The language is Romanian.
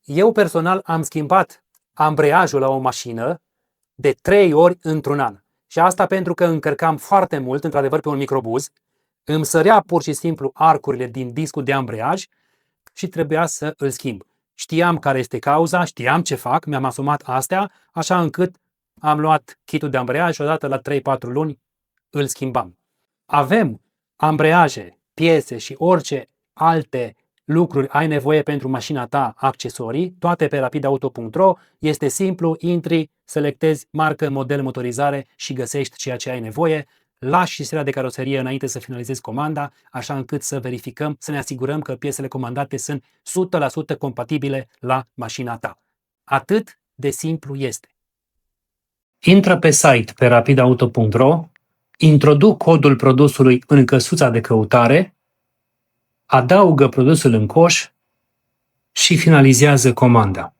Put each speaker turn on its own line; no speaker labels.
Eu personal am schimbat ambreiajul la o mașină de 3 ori într-un an. Și asta pentru că încărcam foarte mult, într-adevăr, pe un microbuz, îmi sărea pur și simplu arcurile din discul de ambreiaj și trebuia să îl schimb. Știam care este cauza, știam ce fac, mi-am asumat astea, așa încât am luat kitul de ambreiaj și odată la 3-4 luni îl schimbam. Avem ambreiaje, piese și orice alte lucruri ai nevoie pentru mașina ta, accesorii, toate pe rapidauto.ro. Este simplu, intri, selectezi marcă, model, motorizare și găsești ceea ce ai nevoie. Lași și seria de caroserie înainte să finalizezi comanda, așa încât să verificăm, să ne asigurăm că piesele comandate sunt 100% compatibile la mașina ta. Atât de simplu este. Intră pe site pe rapidauto.ro, introduc codul produsului în căsuța de căutare, adaugă produsul în coș și finalizează comanda.